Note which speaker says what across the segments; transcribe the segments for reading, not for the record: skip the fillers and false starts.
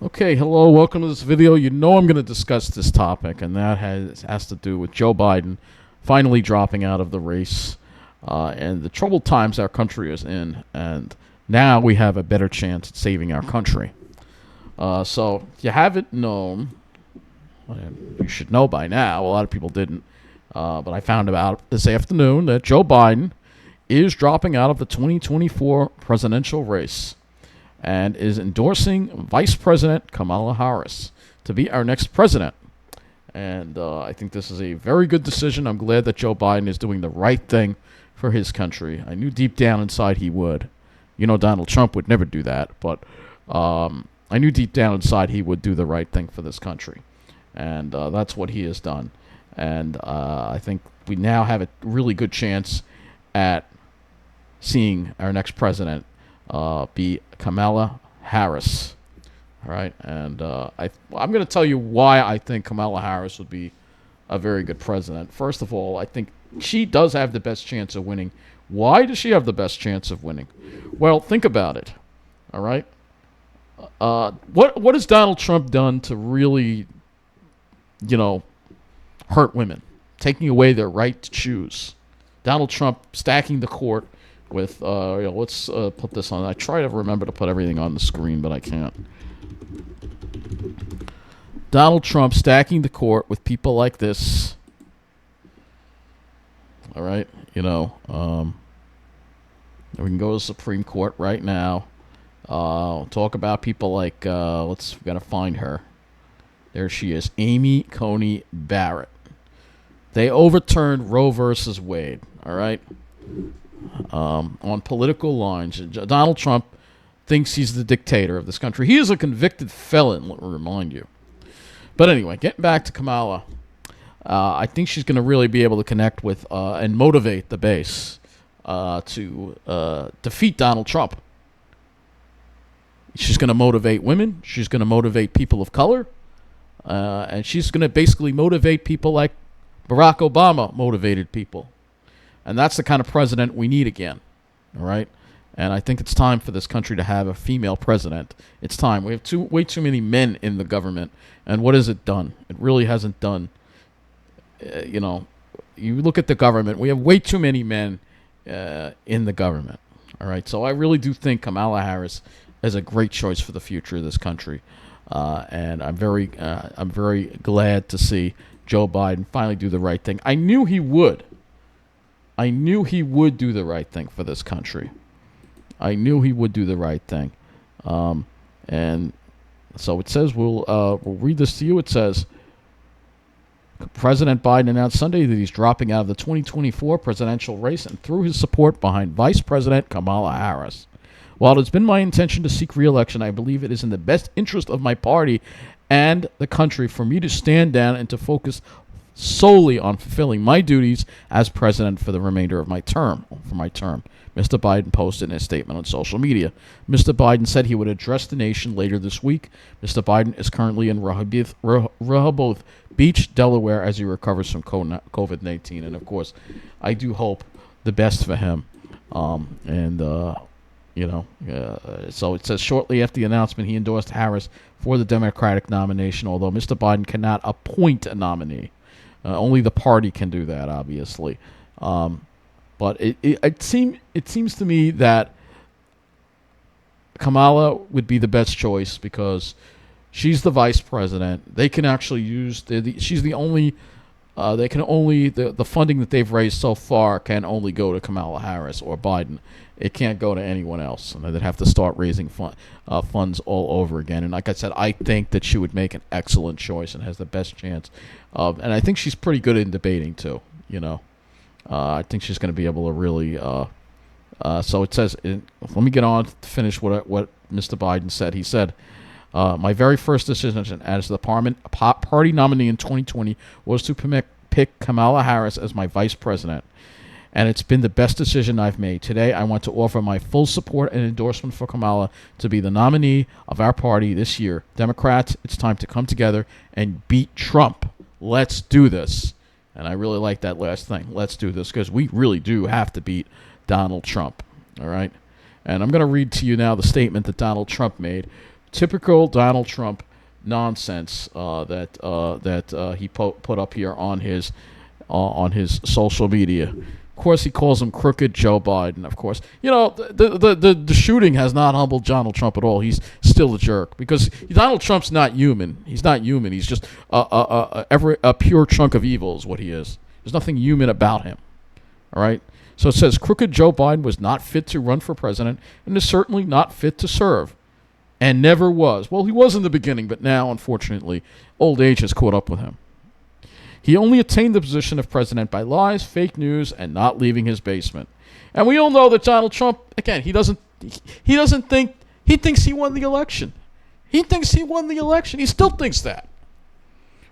Speaker 1: Okay, hello, welcome to this video. You know I'm going to discuss this topic, and that has to do with Joe Biden finally dropping out of the race and the troubled times our country is in, and now we have a better chance at saving our country. So, if you haven't known, you should know by now, a lot of people didn't, but I found out this afternoon that Joe Biden is dropping out of the 2024 presidential race and is endorsing Vice President Kamala Harris to be our next president. And I think this is a very good decision. I'm glad that Joe Biden is doing the right thing for his country. I knew deep down inside he would. You know, Donald Trump would never do that, but I knew deep down inside he would do the right thing for this country. And that's what he has done. And I think we now have a really good chance at seeing our next president be Kamala Harris. All right, and I'm going to tell you why I think Kamala Harris would be a very good president. First of all, I think she does have the best chance of winning. Why does she have the best chance of winning? Well, think about it. All right, what has Donald Trump done to really, hurt women, taking away their right to choose? Donald Trump stacking the court with, let's put this on. I try to remember to put everything on the screen, but I can't. Donald Trump stacking the court with people like this. All right, we can go to the Supreme Court right now. Talk about people like, we got to find her. There she is, Amy Coney Barrett. They overturned Roe versus Wade, all right? On political lines. Donald Trump thinks he's the dictator of this country. He is a convicted felon, let me remind you. But anyway, getting back to Kamala, I think she's going to really be able to connect with and motivate the base to defeat Donald Trump. She's going to motivate women. She's going to motivate people of color. And she's going to basically motivate people like Barack Obama motivated people. And that's the kind of president we need again, all right? And I think it's time for this country to have a female president. It's time. We have way too many men in the government. And what has it done? It really hasn't done, you look at the government. We have way too many men in the government, all right? So I really do think Kamala Harris is a great choice for the future of this country. And I'm very glad to see Joe Biden finally do the right thing. I knew he would. I knew he would do the right thing for this country. I knew he would do the right thing. And so it says, we'll read this to you. It says, President Biden announced Sunday that he's dropping out of the 2024 presidential race and threw his support behind Vice President Kamala Harris. While it has been my intention to seek re-election, I believe it is in the best interest of my party and the country for me to stand down and to focus solely on fulfilling my duties as president for the remainder of my term. Mr. Biden posted in a statement on social media. Mr. Biden said he would address the nation later this week. Mr. Biden is currently in Rehoboth Beach, Delaware, as he recovers from COVID-19. And, of course, I do hope the best for him. So it says shortly after the announcement, he endorsed Harris for the Democratic nomination, although Mr. Biden cannot appoint a nominee. Only the party can do that, obviously. But it seems to me that Kamala would be the best choice because she's the vice president. They can actually use she's the only. They can only the funding that they've raised so far can only go to Kamala Harris or Biden. It can't go to anyone else, and they'd have to start raising funds all over again. And like I said, I think that she would make an excellent choice and has the best chance of. And I think she's pretty good in debating too. I think she's going to be able to really. So it says. Let me get on to finish what Mr. Biden said. He said, my very first decision as the party nominee in 2020 was to pick Kamala Harris as my vice president. And it's been the best decision I've made. Today, I want to offer my full support and endorsement for Kamala to be the nominee of our party this year. Democrats, it's time to come together and beat Trump. Let's do this. And I really like that last thing. Let's do this, because we really do have to beat Donald Trump. All right? And I'm going to read to you now the statement that Donald Trump made Typical Donald Trump nonsense that he put up here on his social media. Of course, he calls him crooked Joe Biden. Of course, the shooting has not humbled Donald Trump at all. He's still a jerk because Donald Trump's not human. He's not human. He's just a pure chunk of evil is what he is. There's nothing human about him. All right. So it says crooked Joe Biden was not fit to run for president and is certainly not fit to serve, and never was. Well, he was in the beginning, but now, unfortunately, old age has caught up with him. He only attained the position of president by lies, fake news, and not leaving his basement. And we all know that Donald Trump, again, he thinks he won the election. He thinks he won the election. He still thinks that.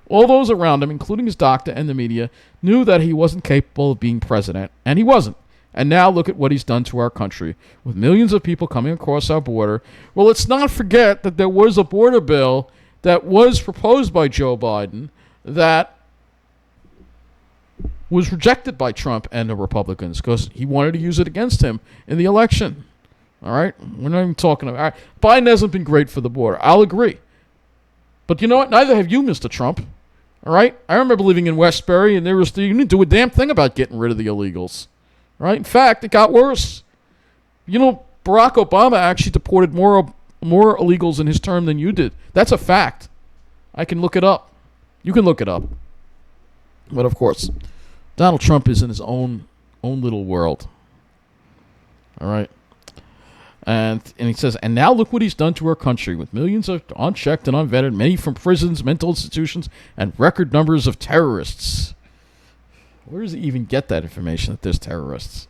Speaker 1: All those around him, including his doctor and the media, knew that he wasn't capable of being president, and he wasn't. And now look at what he's done to our country, with millions of people coming across our border. Well, let's not forget that there was a border bill that was proposed by Joe Biden that was rejected by Trump and the Republicans because he wanted to use it against him in the election. All right? We're not even talking about... All right. Biden hasn't been great for the border. I'll agree. But you know what? Neither have you, Mr. Trump. All right? I remember living in Westbury, and you didn't do a damn thing about getting rid of the illegals. All right? In fact, it got worse. Barack Obama actually deported more illegals in his term than you did. That's a fact. I can look it up. You can look it up. But of course, Donald Trump is in his own little world. All right? And he says, and now look what he's done to our country, with millions of unchecked and unvetted, many from prisons, mental institutions, and record numbers of terrorists. Where does he even get that information that there's terrorists?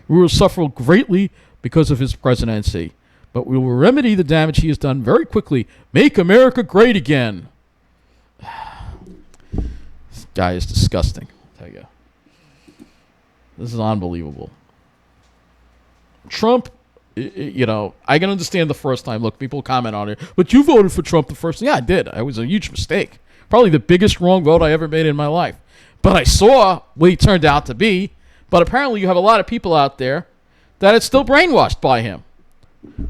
Speaker 1: We will suffer greatly because of his presidency, but we will remedy the damage he has done very quickly. Make America great again. This guy is disgusting, I'll tell you. This is unbelievable. Trump... I can understand the first time. Look, people comment on it, but you voted for Trump the first time. Yeah, I did. It was a huge mistake. Probably the biggest wrong vote I ever made in my life. But I saw what he turned out to be. But apparently you have a lot of people out there that it's still brainwashed by him.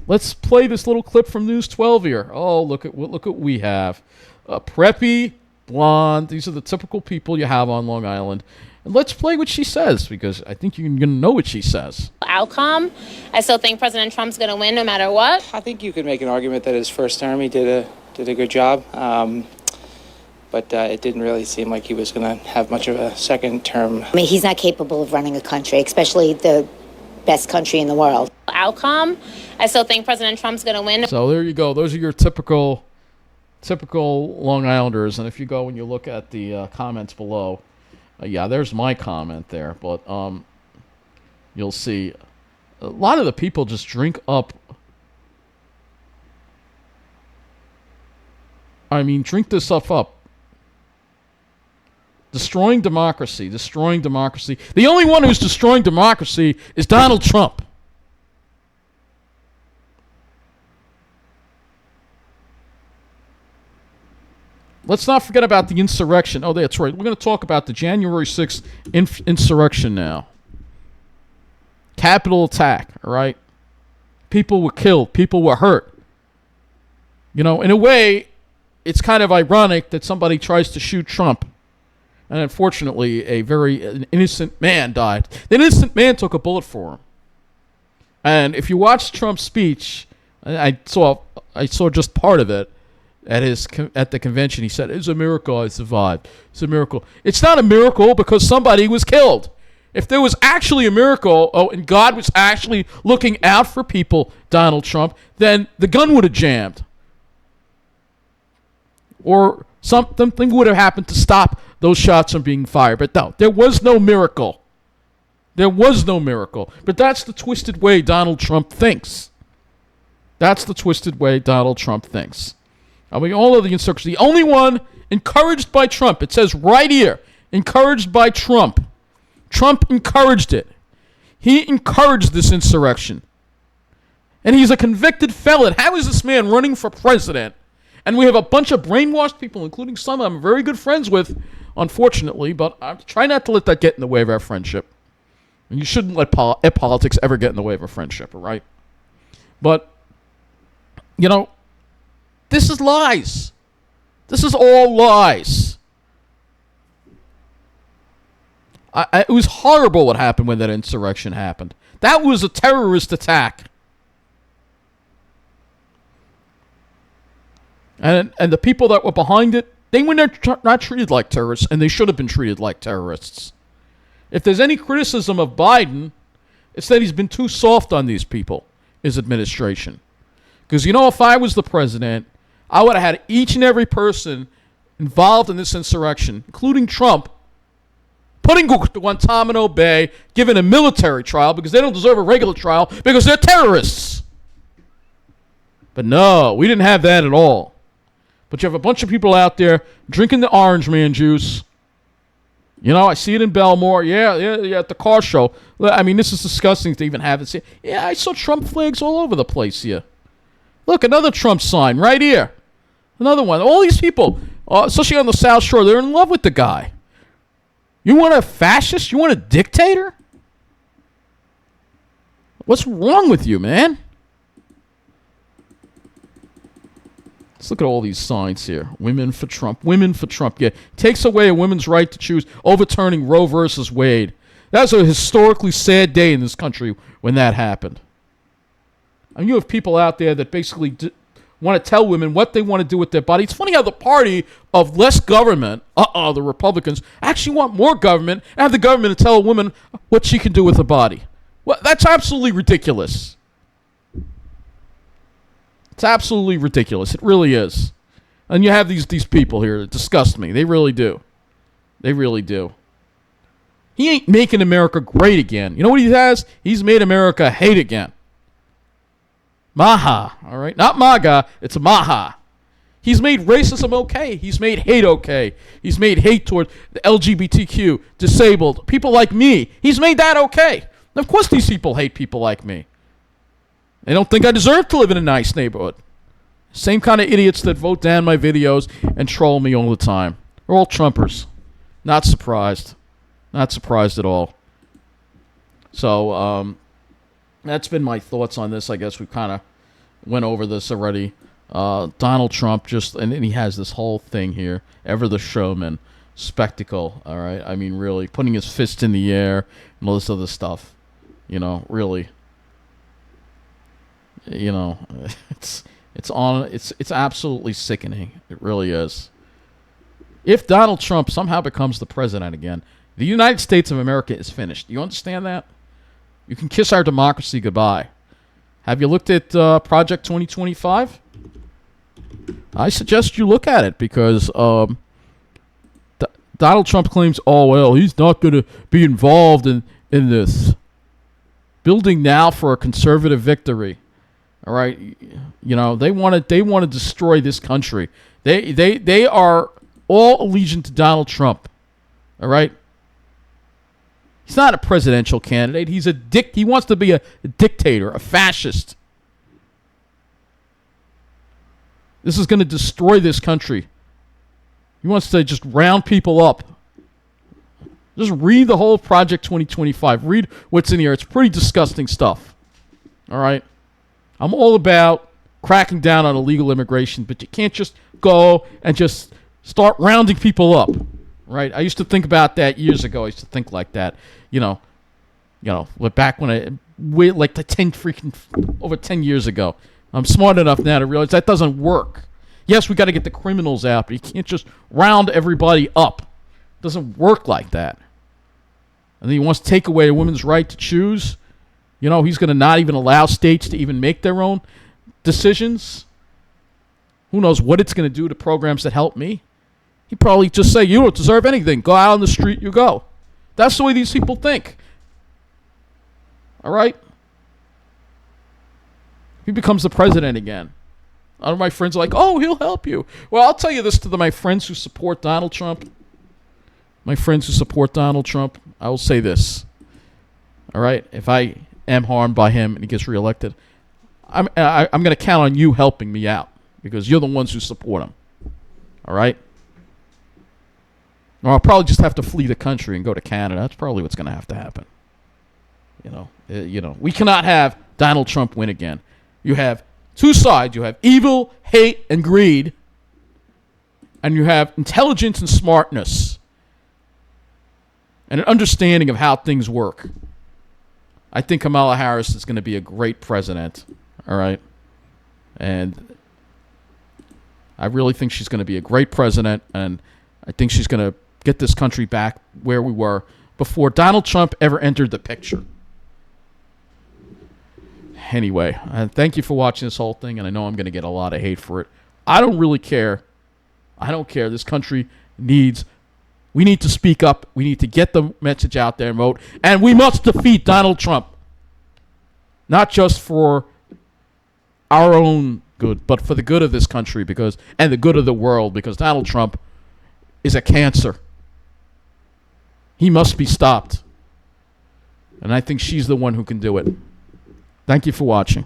Speaker 1: Let's play this little clip from News 12 here. Oh, look at what we have. Preppy, blonde. These are the typical people you have on Long Island. And let's play what she says, because I think you're going to know what she says.
Speaker 2: Outcome. I still think President Trump's going to win no matter what.
Speaker 3: I think you could make an argument that his first term he did a good job, but it didn't really seem like he was going to have much of a second term.
Speaker 4: I mean, he's not capable of running a country, especially the best country in the world.
Speaker 2: Outcome. I still think President Trump's going to win.
Speaker 1: So there you go. Those are your typical Long Islanders. And if you go and you look at the comments below, yeah, there's my comment there, but you'll see a lot of the people just drink up. Drink this stuff up. Destroying democracy. The only one who's destroying democracy is Donald Trump. Let's not forget about the insurrection. Oh, that's right. We're going to talk about the January 6th insurrection now. Capitol attack, all right? People were killed. People were hurt. In a way, it's kind of ironic that somebody tries to shoot Trump. And unfortunately, an innocent man died. The innocent man took a bullet for him. And if you watch Trump's speech, I saw just part of it. At the convention, he said, "It's a miracle I survived. It's a miracle." It's not a miracle because somebody was killed. If there was actually a miracle, and God was actually looking out for people, Donald Trump, then the gun would have jammed. Or something would have happened to stop those shots from being fired. But no, there was no miracle. There was no miracle. But that's the twisted way Donald Trump thinks. That's the twisted way Donald Trump thinks. All of the insurrections. The only one encouraged by Trump. It says right here, encouraged by Trump. Trump encouraged it. He encouraged this insurrection. And he's a convicted felon. How is this man running for president? And we have a bunch of brainwashed people, including some I'm very good friends with, unfortunately, but I try not to let that get in the way of our friendship. And you shouldn't let politics ever get in the way of a friendship, all right? But, This is lies. This is all lies. It was horrible what happened when that insurrection happened. That was a terrorist attack. And the people that were behind it, they were not treated like terrorists, and they should have been treated like terrorists. If there's any criticism of Biden, it's that he's been too soft on these people, his administration. Because, if I was the president, I would have had each and every person involved in this insurrection, including Trump, put in Guantanamo Bay, given a military trial because they don't deserve a regular trial because they're terrorists. But no, we didn't have that at all. But you have a bunch of people out there drinking the orange man juice. I see it in Belmore. Yeah, at the car show. I mean, this is disgusting to even have it. Yeah, I saw Trump flags all over the place here. Look, another Trump sign right here. Another one. All these people, especially on the South Shore, they're in love with the guy. You want a fascist? You want a dictator? What's wrong with you, man? Let's look at all these signs here. Women for Trump. Women for Trump. Yeah. Takes away a woman's right to choose, overturning Roe versus Wade. That was a historically sad day in this country when that happened. And you have people out there that basically want to tell women what they want to do with their body. It's funny how the party of less government, the Republicans, actually want more government and have the government to tell a woman what she can do with her body. Well, that's absolutely ridiculous. It's absolutely ridiculous. It really is. And you have these people here that disgust me. They really do. They really do. He ain't making America great again. You know what he has? He's made America hate again. Maha, all right? Not MAGA, it's Maha. He's made racism okay. He's made hate okay. He's made hate toward the LGBTQ, disabled, people like me. He's made that okay. Of course these people hate people like me. They don't think I deserve to live in a nice neighborhood. Same kind of idiots that vote down my videos and troll me all the time. They're all Trumpers. Not surprised. Not surprised at all. So, that's been my thoughts on this. I guess we kind of went over this already. Donald Trump and he has this whole thing here. Ever the showman. Spectacle, all right? I mean, really, putting his fist in the air and all this other stuff. Really. It's absolutely sickening. It really is. If Donald Trump somehow becomes the president again, the United States of America is finished. Do you understand that? You can kiss our democracy goodbye. Have you looked at Project 2025? I suggest you look at it because Donald Trump claims, he's not going to be involved in this. Building now for a conservative victory. All right, they want to destroy this country. They are all allegiant to Donald Trump. All right. He's not a presidential candidate. He wants to be a dictator, a fascist. This is going to destroy this country. He wants to just round people up. Just read the whole Project 2025. Read what's in here. It's pretty disgusting stuff. All right? I'm all about cracking down on illegal immigration, but you can't just go and just start rounding people up. Right? I used to think about that years ago. I used to think like that. Back when over 10 years ago. I'm smart enough now to realize that doesn't work. Yes, we got to get the criminals out, but you can't just round everybody up. It doesn't work like that. And then he wants to take away a woman's right to choose. He's going to not even allow states to even make their own decisions. Who knows what it's going to do to programs that help me. He'd probably just say, you don't deserve anything. Go out on the street, you go. That's the way these people think. All right? He becomes the president again. All of my friends are like, he'll help you. Well, I'll tell you this to my friends who support Donald Trump. My friends who support Donald Trump, I will say this. All right? If I am harmed by him and he gets reelected, I'm going to count on you helping me out because you're the ones who support him. All right? Or I'll probably just have to flee the country and go to Canada. That's probably what's going to have to happen. We cannot have Donald Trump win again. You have Two sides. You have evil, hate, and greed. And you have intelligence and smartness. And an understanding of how things work. I think Kamala Harris is going to be a great president. All right? And I really think she's going to be a great president. And I think she's going to get this country back where we were before Donald Trump ever entered the picture. Anyway, thank you for watching this whole thing, and I know I'm going to get a lot of hate for it. I don't really care. I don't care. This country we need to speak up. We need to get the message out there and vote. And we must defeat Donald Trump. Not just for our own good, but for the good of this country and the good of the world, because Donald Trump is a cancer. He must be stopped. And I think she's the one who can do it. Thank you for watching.